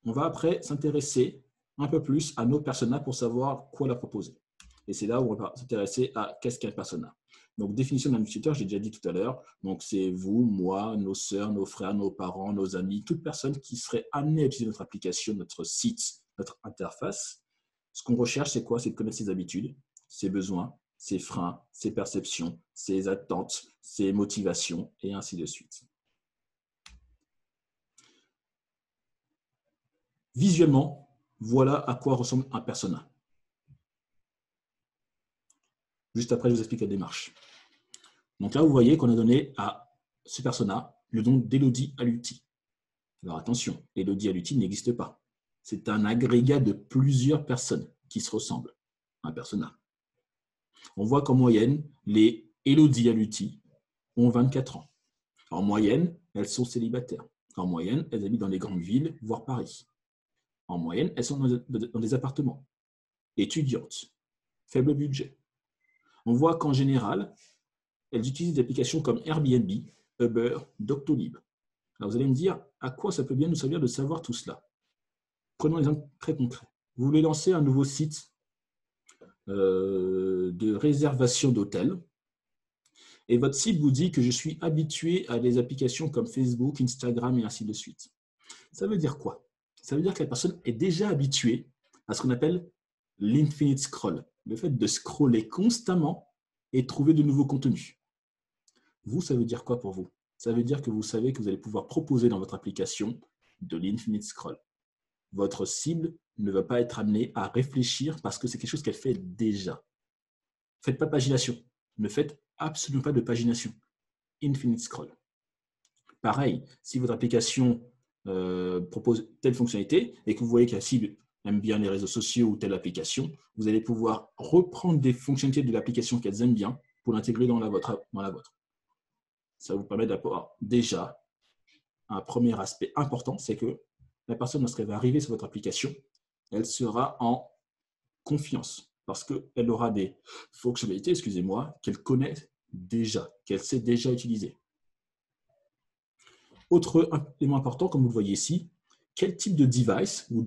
on va après s'intéresser un peu plus à nos personas pour savoir quoi leur proposer. Et c'est là où on va s'intéresser à qu'est-ce qu'un persona. Donc, définition d'un utilisateur, j'ai déjà dit tout à l'heure. Donc, c'est vous, moi, nos sœurs, nos frères, nos parents, nos amis, toute personne qui serait amenée à utiliser notre application, notre site, notre interface. Ce qu'on recherche, c'est quoi? C'est de connaître ses habitudes, ses besoins, ses freins, ses perceptions, ses attentes, ses motivations, et ainsi de suite. Visuellement, voilà à quoi ressemble un persona. Juste après, je vous explique la démarche. Donc là, vous voyez qu'on a donné à ce persona le nom d'Elodie Aluti. Alors attention, Elodie Aluti n'existe pas. C'est un agrégat de plusieurs personnes qui se ressemblent. Un persona. On voit qu'en moyenne, les Elodie Aluti ont 24 ans. En moyenne, elles sont célibataires. En moyenne, elles habitent dans les grandes villes, voire Paris. En moyenne, elles sont dans des appartements. Étudiantes. Faible budget. On voit qu'en général, elles utilisent des applications comme Airbnb, Uber, Doctolib. Alors vous allez me dire, à quoi ça peut bien nous servir de savoir tout cela? Prenons un exemple très concret. Vous voulez lancer un nouveau site de réservation d'hôtel et votre site vous dit que je suis habitué à des applications comme Facebook, Instagram et ainsi de suite. Ça veut dire quoi? Ça veut dire que la personne est déjà habituée à ce qu'on appelle l'infinite scroll, le fait de scroller constamment et trouver de nouveaux contenus. Vous, ça veut dire quoi pour vous? Ça veut dire que vous savez que vous allez pouvoir proposer dans votre application de l'infinite scroll. Votre cible ne va pas être amenée à réfléchir parce que c'est quelque chose qu'elle fait déjà. Faites pas de pagination. Ne faites absolument pas de pagination. Infinite scroll. Pareil, si votre application propose telle fonctionnalité et que vous voyez que la cible aime bien les réseaux sociaux ou telle application, vous allez pouvoir reprendre des fonctionnalités de l'application qu'elles aiment bien pour l'intégrer dans la vôtre. Ça vous permet d'avoir déjà un premier aspect important, c'est que la personne, lorsqu'elle va arriver sur votre application, elle sera en confiance parce qu'elle aura des fonctionnalités, qu'elle connaît déjà, qu'elle sait déjà utiliser. Autre élément important, comme vous le voyez ici, quel type de device, ou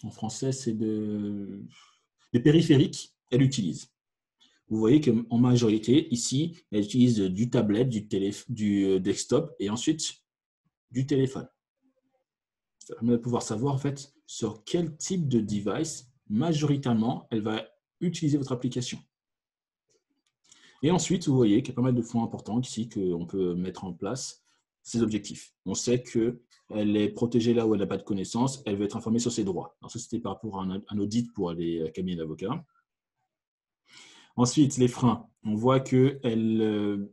en français, c'est des périphériques, elle utilise. Vous voyez qu'en majorité, ici, elle utilise du tablette, du desktop et ensuite du téléphone. Ça permet de pouvoir savoir en fait sur quel type de device, majoritairement, elle va utiliser votre application. Et ensuite, vous voyez qu'il y a pas mal de points importants ici qu'on peut mettre en place. Ses objectifs. On sait qu'elle est protégée là où elle n'a pas de connaissances, elle veut être informée sur ses droits. Alors ça, c'était par rapport à un audit pour les cabinets d'avocats. Ensuite, les freins. On voit qu'un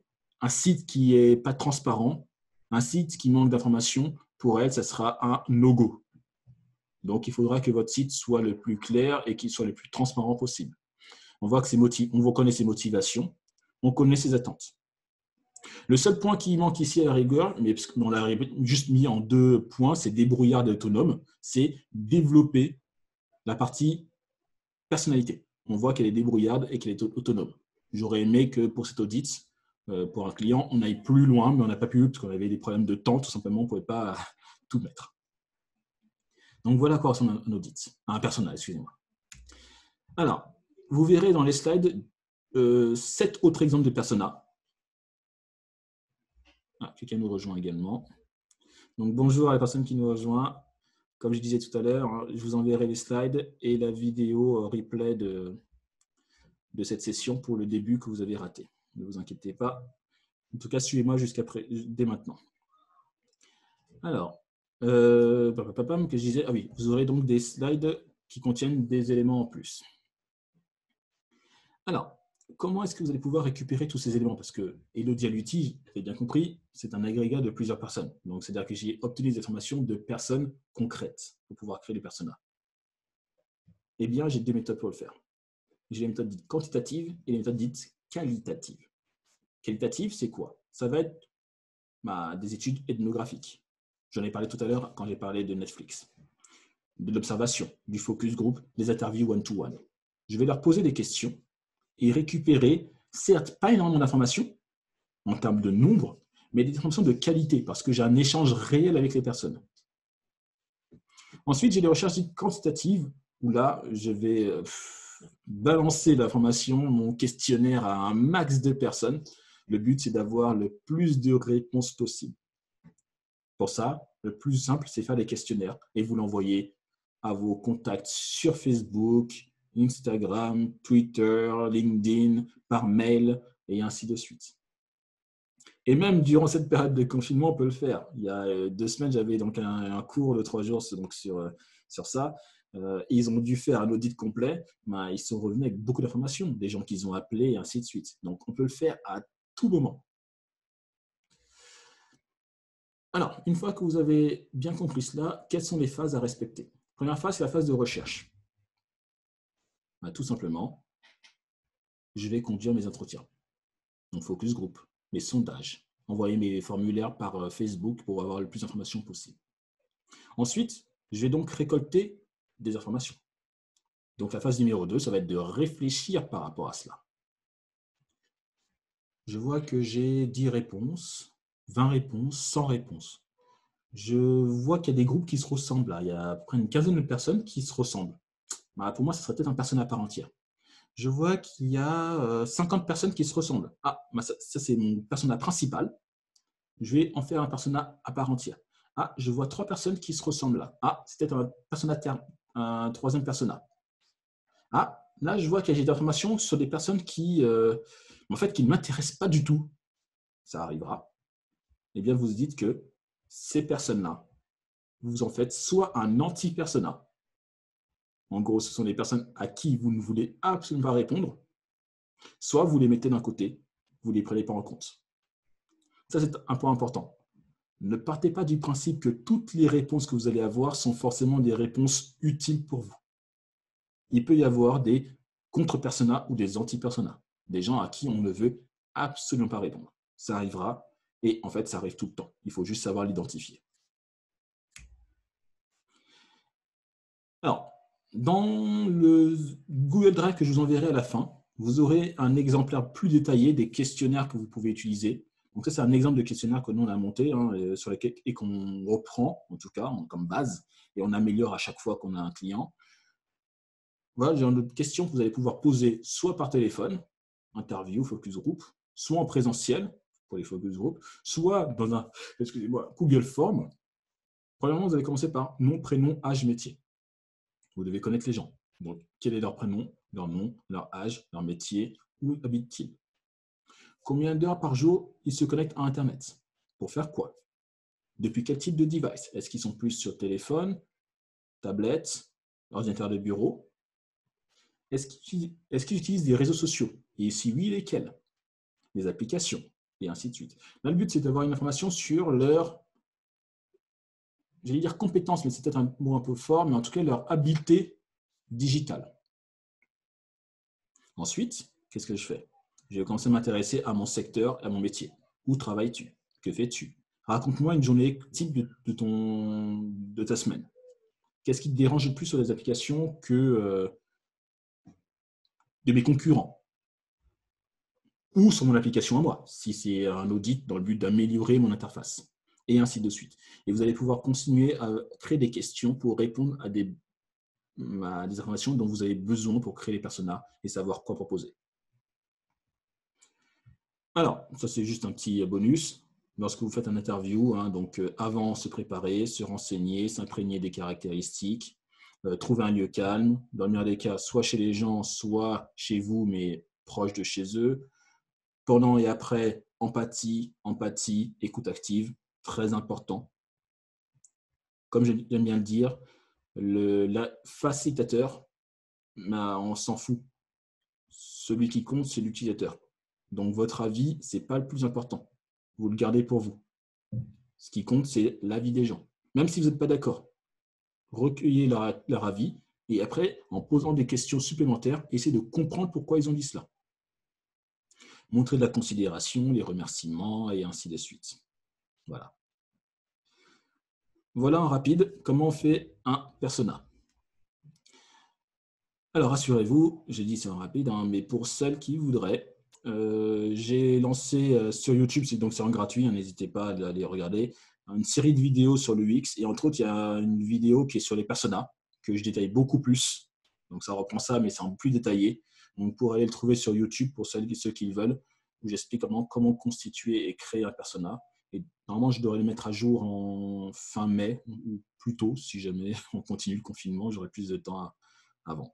site qui n'est pas transparent, un site qui manque d'informations, pour elle, ça sera un no-go. Donc, il faudra que votre site soit le plus clair et qu'il soit le plus transparent possible. On voit que on connaît ses motivations, on connaît ses attentes. Le seul point qui manque ici à la rigueur, mais on l'a juste mis en 2 points, c'est débrouillard et autonome, c'est développer la partie personnalité. On voit qu'elle est débrouillarde et qu'elle est autonome. J'aurais aimé que pour cet audit, pour un client, on aille plus loin, mais on n'a pas pu parce qu'on avait des problèmes de temps, tout simplement, on ne pouvait pas tout mettre. Donc voilà à quoi ressemble un audit, un persona, excusez-moi. Alors, vous verrez dans les slides 7 autres exemples de persona. Quelqu'un nous rejoint également. Donc bonjour à la personne qui nous rejoint. Comme je disais tout à l'heure, je vous enverrai les slides et la vidéo replay de cette session pour le début que vous avez raté. Ne vous inquiétez pas. En tout cas, suivez-moi dès maintenant. Alors, que je disais, oui, vous aurez donc des slides qui contiennent des éléments en plus. Alors, comment est-ce que vous allez pouvoir récupérer tous ces éléments? Parce que Elodie Aluti, vous avez bien compris, c'est un agrégat de plusieurs personnes. Donc, c'est-à-dire que j'ai obtenu des informations de personnes concrètes pour pouvoir créer des personas. Eh bien, j'ai 2 méthodes pour le faire. J'ai les méthodes dites quantitatives et les méthodes dites qualitatives. Qualitative, c'est quoi? Ça va être des études ethnographiques. J'en ai parlé tout à l'heure quand j'ai parlé de Netflix, de l'observation, du focus group, des interviews one-to-one. Je vais leur poser des questions et récupérer, certes, pas énormément d'informations en termes de nombre, mais des informations de qualité, parce que j'ai un échange réel avec les personnes. Ensuite, j'ai les recherches dites quantitatives, où là, je vais balancer l'information, mon questionnaire à un max de personnes. Le but, c'est d'avoir le plus de réponses possible. Pour ça, le plus simple, c'est faire des questionnaires et vous l'envoyer à vos contacts sur Facebook, Instagram, Twitter, LinkedIn, par mail et ainsi de suite. Et même durant cette période de confinement, on peut le faire. Il y a 2 semaines, j'avais donc un cours de 3 jours donc sur ça. Ils ont dû faire un audit complet. Ben, ils sont revenus avec beaucoup d'informations, des gens qu'ils ont appelés et ainsi de suite. Donc, on peut le faire à tout moment. Alors, une fois que vous avez bien compris cela, quelles sont les phases à respecter? Première phase, c'est la phase de recherche. Ben, tout simplement, je vais conduire mes entretiens. Donc, focus group, mes sondages, envoyer mes formulaires par Facebook pour avoir le plus d'informations possible. Ensuite, je vais donc récolter des informations. Donc, la phase numéro 2, ça va être de réfléchir par rapport à cela. Je vois que j'ai 10 réponses, 20 réponses, 100 réponses. Je vois qu'il y a des groupes qui se ressemblent. Là. Il y a à peu près une quinzaine de personnes qui se ressemblent. Bah, pour moi, ce serait peut-être un persona à part entière. Je vois qu'il y a 50 personnes qui se ressemblent. Ah, bah ça c'est mon persona principal. Je vais en faire un persona à part entière. Ah, je vois 3 personnes qui se ressemblent là. Ah, c'est peut-être un persona un troisième persona. Ah, là, je vois qu'il y a des informations sur des personnes qui ne m'intéressent pas du tout. Ça arrivera. Eh bien, vous vous dites que ces personnes-là, vous en faites soit un anti-persona. En gros, ce sont des personnes à qui vous ne voulez absolument pas répondre, soit vous les mettez d'un côté, vous ne les prenez pas en compte. Ça, c'est un point important. Ne partez pas du principe que toutes les réponses que vous allez avoir sont forcément des réponses utiles pour vous. Il peut y avoir des contre-personas ou des anti-personas, des gens à qui on ne veut absolument pas répondre. Ça arrivera et en fait, ça arrive tout le temps. Il faut juste savoir l'identifier. Alors, dans le Google Drive que je vous enverrai à la fin, vous aurez un exemplaire plus détaillé des questionnaires que vous pouvez utiliser. Donc ça, c'est un exemple de questionnaire que nous, on a monté sur lequel, et qu'on reprend, en tout cas, comme base, et on améliore à chaque fois qu'on a un client. Voilà, j'ai une autre question que vous allez pouvoir poser soit par téléphone, interview, focus group, soit en présentiel pour les focus group, soit dans un Google Form. Premièrement, vous allez commencer par nom, prénom, âge, métier. Vous devez connaître les gens. Donc, quel est leur prénom, leur nom, leur âge, leur métier, où habitent-ils? Combien d'heures par jour ils se connectent à Internet? Pour faire quoi? Depuis quel type de device? Est-ce qu'ils sont plus sur téléphone, tablette, ordinateur de bureau? Est-ce qu'ils utilisent des réseaux sociaux? Et si oui, lesquels? Les applications, et ainsi de suite. Là, le but, c'est d'avoir une information sur leur, j'allais dire compétences, mais c'est peut-être un mot un peu fort, mais en tout cas, leur habileté digitale. Ensuite, qu'est-ce que je fais? Je vais commencer à m'intéresser à mon secteur, à mon métier. Où travailles-tu? Que fais-tu? Raconte-moi une journée type de ta semaine. Qu'est-ce qui te dérange le plus sur les applications que de mes concurrents? Ou sur mon application à moi, si c'est un audit dans le but d'améliorer mon interface. Et ainsi de suite. Et vous allez pouvoir continuer à créer des questions pour répondre à des informations dont vous avez besoin pour créer les personas et savoir quoi proposer. Alors, ça c'est juste un petit bonus. Lorsque vous faites un interview, donc avant, se préparer, se renseigner, s'imprégner des caractéristiques, trouver un lieu calme, dans le meilleur des cas, soit chez les gens, soit chez vous, mais proche de chez eux. Pendant et après, empathie, écoute active, très important. Comme j'aime bien le dire, le facilitateur, on s'en fout. Celui qui compte, c'est l'utilisateur. Donc, votre avis, ce n'est pas le plus important. Vous le gardez pour vous. Ce qui compte, c'est l'avis des gens. Même si vous n'êtes pas d'accord, recueillez leur avis et après, en posant des questions supplémentaires, essayez de comprendre pourquoi ils ont dit cela. Montrez de la considération, les remerciements et ainsi de suite. Voilà. Voilà en rapide comment on fait un persona. Alors, rassurez-vous, j'ai dit c'est en rapide, mais pour celles qui voudraient, j'ai lancé sur YouTube, donc c'est en gratuit, n'hésitez pas à aller regarder, une série de vidéos sur l'UX. Et entre autres, il y a une vidéo qui est sur les personas, que je détaille beaucoup plus. Donc, ça reprend ça, mais c'est un peu plus détaillé. Donc, vous pourrez aller le trouver sur YouTube pour ceux qui le veulent, où j'explique comment constituer et créer un persona. Et normalement, je devrais le mettre à jour en fin mai, ou plus tôt, si jamais on continue le confinement, j'aurai plus de temps avant.